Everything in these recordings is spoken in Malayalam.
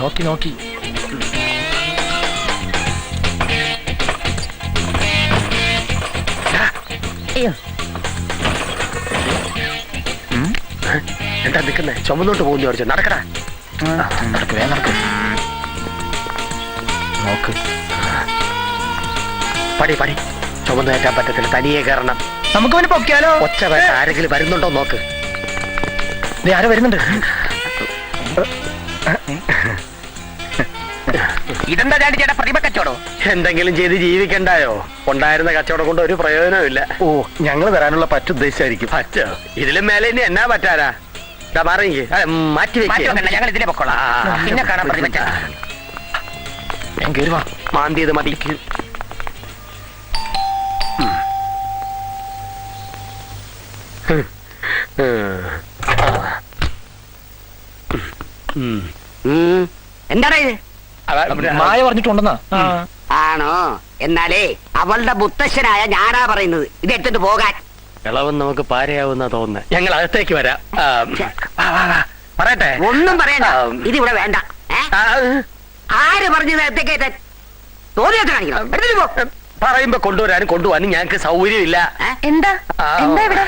നോക്കി നോക്കി. എന്താ നിൽക്കുന്നേ? ചുമന്നോട്ട് പോകുന്നു ചോദിച്ചു. നടക്കടാ. നടക്ക്. നോക്ക്. പടി ചുമന്ന് കയറ്റാൻ പറ്റത്തില്ല. തനിയെ കയറണം. നമുക്ക് അവന് പൊക്കിയാലോ? ഒച്ച വേണ്ട. ആരെങ്കിലും വരുന്നുണ്ടോ നോക്ക്. ആരോ വരുന്നുണ്ട്. ഇതെന്താ ചേട്ടാ പ്രതിമ കച്ചവടോ? എന്തെങ്കിലും ചെയ്ത് ജീവിക്കണ്ടായോ? ഉണ്ടായിരുന്ന കച്ചവടം കൊണ്ട് ഒരു പ്രയോജനമില്ല. ഓ, ഞങ്ങൾ തരാനുള്ള പറ്റുദ്ദേശിച്ചായിരിക്കും. പറ്റോ? ഇതിലും മേലെ ഇനി എന്നാ പറ്റാനാ? മാറ്റി വെക്കാം. ഞങ്ങൾ ഇതിലെ പൊക്കോളാം. പിന്നെ കാണാൻ പ്രതിമ. ഞാൻ കയറുവാ. മാന്തിയത് മതി. എന്താടാ ഇത്? മായ പറഞ്ഞിട്ടുണ്ടെന്നാ. ആണോ? എന്നാലേ അവളുടെ മുത്തശ്ശനായ ഞാനാ പറയുന്നത് ഇത് എടുത്തിട്ട് പോകാൻ. ഇളവൻ നമുക്ക് പാരയാവുന്ന തോന്നുന്നത്. ഞങ്ങൾ അകത്തേക്ക് വരാം. പറയട്ടെ? ഒന്നും പറയണ്ട. ഇതിവിടെ വേണ്ട. ആര് പറഞ്ഞത് അകത്തേക്ക് തോന്നിയൊക്കെ കാണിക്കണം. എടുത്തിട്ട് പോ. പറയുമ്പോ കൊണ്ടുവരാനും കൊണ്ടുപോകാനും ഞങ്ങൾക്ക് സൗകര്യമില്ല. എന്താ ഇവിടെ?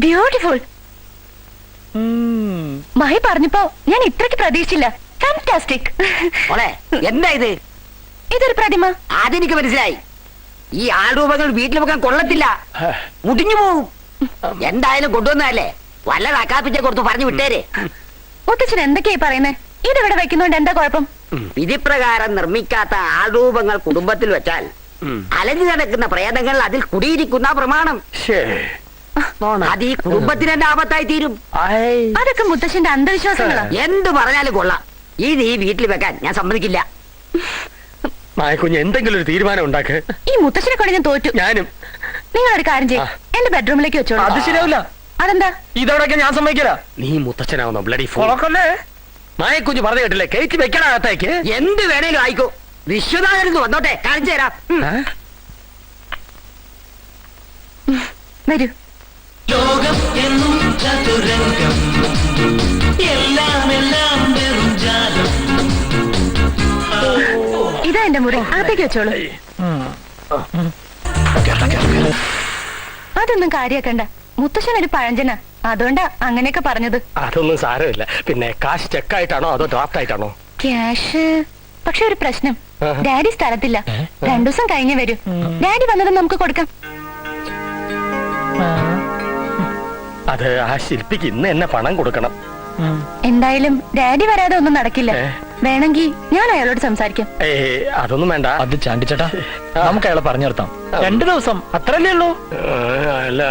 ബ്യൂട്ടിഫുൾ. മഹി പറഞ്ഞപ്പോ ഞാൻ ഇത്രയ്ക്ക് പ്രതീക്ഷിച്ചില്ല. ഫാന്റാസ്റ്റിക്. എന്താ ഇത്? ഇതൊരു പ്രതിമ. അതെനിക്ക് മനസ്സിലായി. ഈ ആൾരൂപങ്ങൾ വീട്ടിൽ വെക്കാൻ കൊള്ളത്തില്ല, മുടിഞ്ഞു പോകും. എന്തായാലും കൊണ്ടുവന്നതല്ലേ, വല്ല തക്കാപ്പിച്ച കൊടുത്ത് പറഞ്ഞു വിട്ടേരെ. മുത്തച്ഛൻ എന്തൊക്കെയായി പറയുന്നേ? ഇതിവിടെ വെക്കുന്നോണ്ട് എന്താ കുഴപ്പം? വിധിപ്രകാരം നിർമ്മിക്കാത്ത ആൾരൂപങ്ങൾ കുടുംബത്തിൽ വെച്ചാൽ അലഞ്ഞു നടക്കുന്ന പ്രേതങ്ങൾ അതിൽ കുടിയിരിക്കുന്ന പ്രമാണം. അത് ഈ കുടുംബത്തിന് തന്നെ ആപത്തായി തീരും. അതൊക്കെ മുത്തച്ഛന്റെ അന്ധവിശ്വാസങ്ങളാ. എന്ത് പറഞ്ഞാലും കൊള്ളാം, ഇത് ഈ വീട്ടിൽ വെക്കാൻ ഞാൻ സമ്മതിക്കില്ല. കുഞ്ഞ് എന്തെങ്കിലും ഒരു തീരുമാനം ഉണ്ടാക്ക്. ഈ മുത്തച്ഛനെ കൊണ്ട് ഞാൻ തോറ്റു. ഞാനും. നിങ്ങളൊരു കാര്യം ചെയ്യും, എന്റെ ബെഡ്റൂമിലേക്ക് വെച്ചോളൂ. അത് ശരിയാവില്ല. അതെന്താ? ഇതോടൊക്കെ ഞാൻ സമ്മതിക്കില്ല. നീ മുത്തച്ഛനാവുന്നോ ബ്ലഡി ഫോളേ? മായക്കുഞ്ഞ് പറഞ്ഞു കേട്ടില്ലേ, കയറ്റി വെക്കണകത്തേക്ക്. എന്ത് വേണേലും ആയിക്കോ. വിശ്വനാഥൻ വന്നോട്ടെ, കാണിച്ചു തരാം. വരൂ. ലോകം എന്നും ചതുരംഗം, എല്ലാം എല്ലാം വെറും ജാലം. ഇതാ എന്റെ മുറി, അകത്തേക്ക് വെച്ചോളൂ. അതൊന്നും കാര്യാക്കണ്ട, മുത്തശ്ശൻ ഒരു പഴഞ്ചനാ, അതുകൊണ്ടാ അങ്ങനെയൊക്കെ പറഞ്ഞത്. അതൊന്നും സാരമില്ല. പിന്നെ കാശ് ചെക്കായിട്ടാണോ അതോ ഡ്രാഫ്റ്റ് ആയിട്ടാണോ? ക്യാഷ്. പക്ഷെ ഒരു പ്രശ്നം, ഡാഡി സ്ഥലത്തില്ല. 2 ദിവസം കഴിഞ്ഞേ വരൂ. ഡാഡി വന്നത് നമുക്ക് കൊടുക്കാം. അത് ആ ശില്പിക്ക് ഇന്ന് എന്നെ പണം കൊടുക്കണം. എന്തായാലും ഡാഡി വരാതെ ഒന്നും നടക്കില്ല. വേണമെങ്കിൽ ഞാൻ അയാളോട് സംസാരിക്കാം. അതൊന്നും വേണ്ട. അത് ചാണ്ടിച്ചേട്ടാ, നമുക്ക് അയാളെ പറഞ്ഞു നിർത്താം. 2 ദിവസം അത്രല്ലേ ഉള്ളൂ. അല്ല,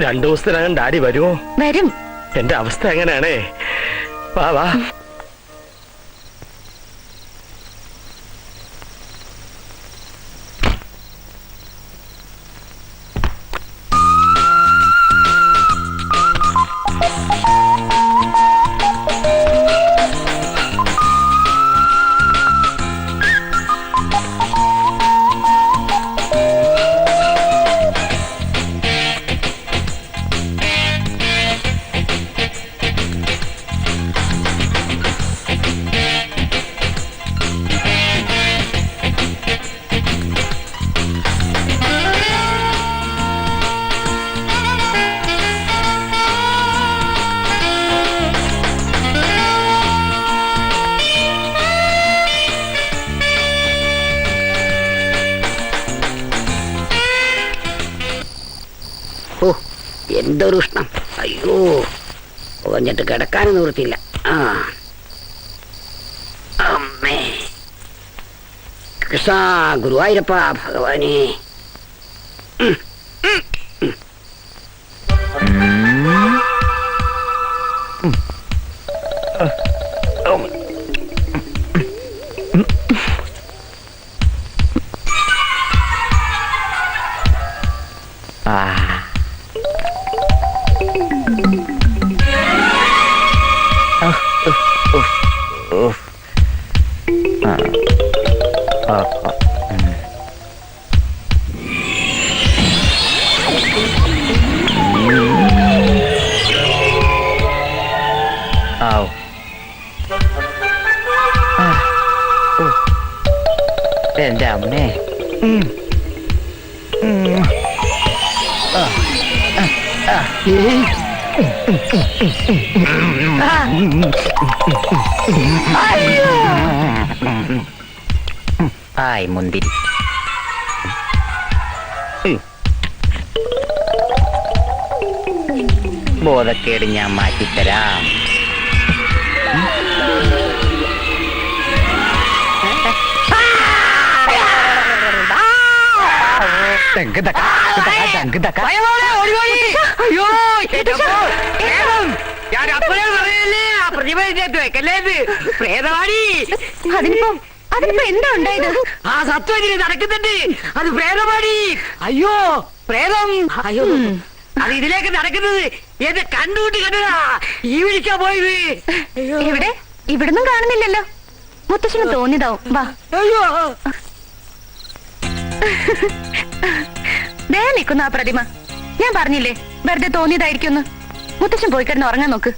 2 ദിവസത്തിനകം ഡാഡി വരുമോ? വരും. എന്റെ അവസ്ഥ എങ്ങനെയാണേ? വാ വാ. എന്തൊരു ഉഷ്ണം! അയ്യോ, പുകഞ്ഞിട്ട് കിടക്കാനും നിവൃത്തിയില്ല. അമ്മേ കൃഷ്ണ, ഗുരുവായൂരപ്പ ഭഗവാനെ. ആവോ എന്റെ അമ്മേ ആയ് മുന്തിരി ബോധക്കേട് ഞാൻ മാറ്റിത്തരാം. അതിനിപ്പോ എന്താ ഉണ്ടായത്? ആ സത്വത്തിന് നടക്കുന്നുണ്ട്. അത് പ്രേതമാടി. അയ്യോ പ്രേതം. അയ്യോ അത് ഇതിലേക്ക് നടക്കുന്നത് എന്റെ കണ്ടുകൂട്ടി കണ്ടതാ. ഈ വിളിക്കാ പോയത്. എവിടെ? ഇവിടുന്നും കാണുന്നില്ലല്ലോ. മുത്തശ്ശന് തോന്നിയതാവും. വാ. അയ്യോ ദേ നിൽക്കുന്ന ആ പ്രതിമ. ഞാൻ പറഞ്ഞില്ലേ വെറുതെ തോന്നിയതായിരിക്കും. മുത്തശ്ശൻ പോയി കിടന്ന് ഉറങ്ങാൻ നോക്ക്.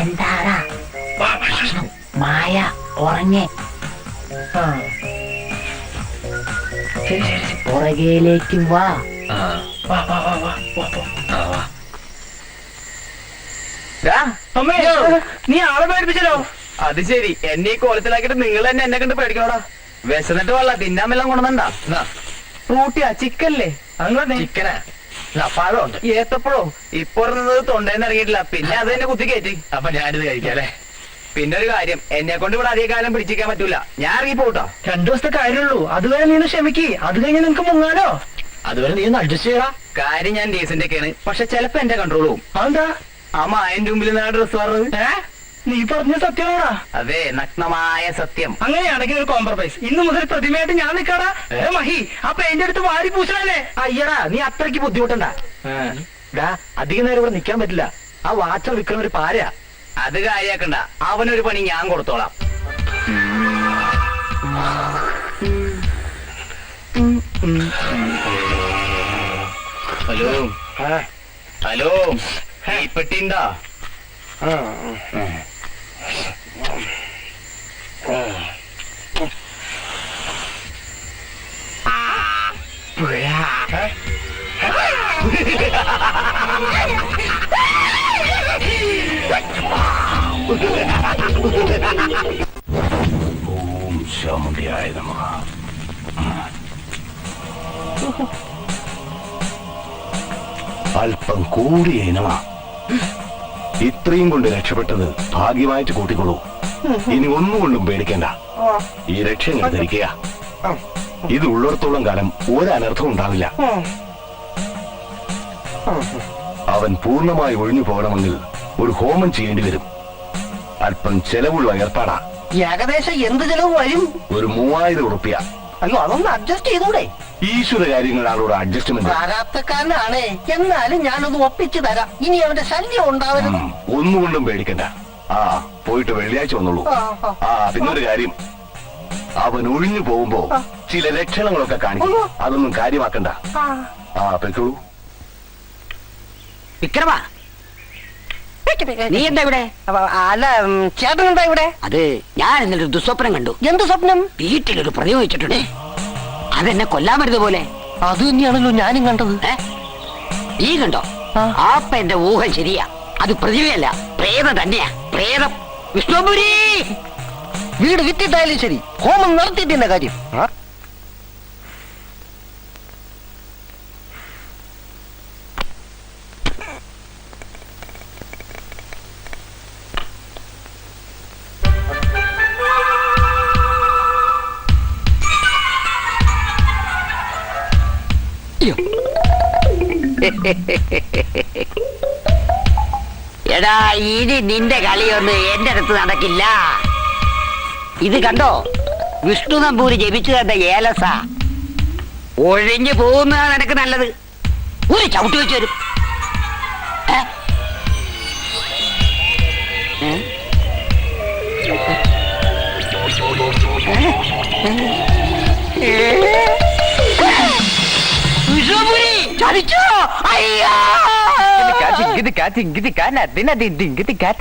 എന്താടാ മായ ഉറങ്ങേ? പുറകേലേക്ക് വാ. നീ ആളെ പേടിപ്പിച്ചല്ലോ. അത് ശരി, എന്നെ ഈ കോലത്തിലാക്കിട്ട് നിങ്ങൾ തന്നെ എന്നെ കണ്ട് പേടിക്കണോടാ. വിശന്നിട്ട് വള്ള തിന്നാമെല്ലാം കൊണ്ടുവന്നണ്ടാ. ഫ്രൂട്ടിയാ? ചിക്കല്ലേ? അങ്ങനെ ചിക്കനാ? പഴമുണ്ട്. ഏത്തപ്പഴോ? ഇപ്പൊ തൊണ്ടേന്ന് ഇറങ്ങിയിട്ടില്ല. പിന്നെ അത് തന്നെ കുത്തി കയറ്റി. അപ്പൊ ഞാനിത് കഴിക്കാല്ലേ. പിന്നെ ഒരു കാര്യം, എന്നെ കൊണ്ട് ഇവിടെ അധിക കാലം പിടിച്ചിരിക്കാൻ പറ്റൂല. ഞാൻ ഇറങ്ങി പോട്ടോ. 2 ദിവസത്തെ കാര്യമുള്ളൂ. അതുവരെ നീ ക്ഷമിക്ക്. അത് കഴിഞ്ഞ് നിനക്ക് മുങ്ങാലോ. അതുവരെ നീ ഒന്ന് അഡ്ജസ്റ്റ് ചെയ്യടാ. കാര്യം ഞാൻ ഡീസന്റ് ഒക്കെയാണ്, പക്ഷെ ചിലപ്പോ എന്റെ കൺട്രോൾ പോകും. അതെന്താ? ആ മായന്റെ മുമ്പിൽ നിന്നാ ഡ്രസ് പറഞ്ഞത്. നീ പറഞ്ഞ സത്യമാണോടാ? അതെ, നഗ്നമായ സത്യം. അങ്ങനെയാണെങ്കിൽ ഒരു കോംപ്രമൈസ്. ഇന്ന് മുതൽ പ്രതിമയായിട്ട് ഞാൻ നിൽക്കാടാ. മഹി, ആ പെയിന്റ് എടുത്ത് വാരി പൂശാനല്ലേ? അയ്യടാ, നീ അത്രയ്ക്ക് ബുദ്ധിമുട്ടണ്ട. അധികം നേരം ഇവിടെ നിൽക്കാൻ പറ്റില്ല. ആ വാച്ചർ വിൽക്കുന്ന ഒരു പാരയാ. അത് കാര്യാക്കണ്ട, അവനൊരു പണി ഞാൻ കൊടുത്തോളാം. ഹലോ ഹലോ, ഈ പെട്ടിണ്ടാ? ഓം ശാമുണ്ഡിയായ നമഃ. അല്പം കൂടിയ ഇനമാ. ഇത്രയും കൊണ്ട് രക്ഷപ്പെട്ടത് ഭാഗ്യമായിട്ട് കൂട്ടിക്കൊള്ളൂ. ഇനി ഒന്നുകൊണ്ടും പേടിക്കണ്ട. ഈ രക്ഷ ധരിക്കുക. ഇത് ഉള്ളിടത്തോളം കാലം ഒരനർത്ഥം ഉണ്ടാവില്ല. അവൻ പൂർണ്ണമായി ഒഴിഞ്ഞു പോകണമെങ്കിൽ ഒരു ഹോമം ചെയ്യേണ്ടി വരും. അല്പം ചെലവുള്ള ഏർപ്പാടാ. ഏകദേശം എന്ത് ചെലവ് വരും? ഒരു 3000 ഉറുപ്പ്യ. അയ്യോ, അതൊന്ന് അഡ്ജസ്റ്റ് ചെയ്തൂടെ? ഈശ്വര കാര്യങ്ങളാണോട് അഡ്ജസ്റ്റ്മെന്റ്. പ്രാരാബ്ധക്കാരനാണ്, എന്നാലും ഞാനത് ഒപ്പിച്ചു തരാം. ഇനി അവന്റെ ശല്യം ഉണ്ടാവരുത്. ഒന്നുകൊണ്ടും പേടിക്കണ്ട. ആ, പോയിട്ട് വെള്ളിയാഴ്ച വന്നുള്ളൂ. ആ, പിന്നൊരു കാര്യം, അവൻ ഒഴിഞ്ഞു പോകുമ്പോ ചില ലക്ഷണങ്ങളൊക്കെ കാണിക്കും. അതൊന്നും കാര്യമാക്കണ്ട. ആ, പെട്ടോളൂ. വിക്രമ, നീ എന്താ ഇവിടെ? അല്ല, ചേട്ടൻ എന്താ ഇവിടെ? അത് ഞാൻ ഇന്നലെ ദുസ്വപ്നം കണ്ടു. എന്ത് സ്വപ്നം? വീട്ടിലൊരു പ്രതിമ വെച്ചിട്ടുണ്ട്. അതെന്നെ കൊല്ലാൻ വരുന്നത് പോലെ. അത് തന്നെയാണല്ലോ ഞാനും കണ്ടത്. നീ കണ്ടോ? ആപ്പ എന്റെ ഊഹം ശരിയാ. അത് പ്രതിമയല്ല, പ്രേതം തന്നെയാ. പ്രേതം. വിഷ്ണുപുരി, വീട് വിറ്റിട്ടായാലും ശരി, ഹോമം നടത്തിയിട്ടിന്റെ കാര്യം. എടാ ഇനി നിന്റെ കളിയൊന്നും എന്റെ അടുത്ത് നടക്കില്ല. ഇത് കണ്ടോ, വിഷ്ണു നമ്പൂരി ജപിച്ചു തന്ന ഏലസ ഒഴിഞ്ഞു പോകുന്നതാണ് നിനക്ക് നല്ലത്. ഒരു ചവിട്ട് വെച്ച് വരും. വിഷ്ണുപുരി ചതിച്ചോ? അയ്യോ.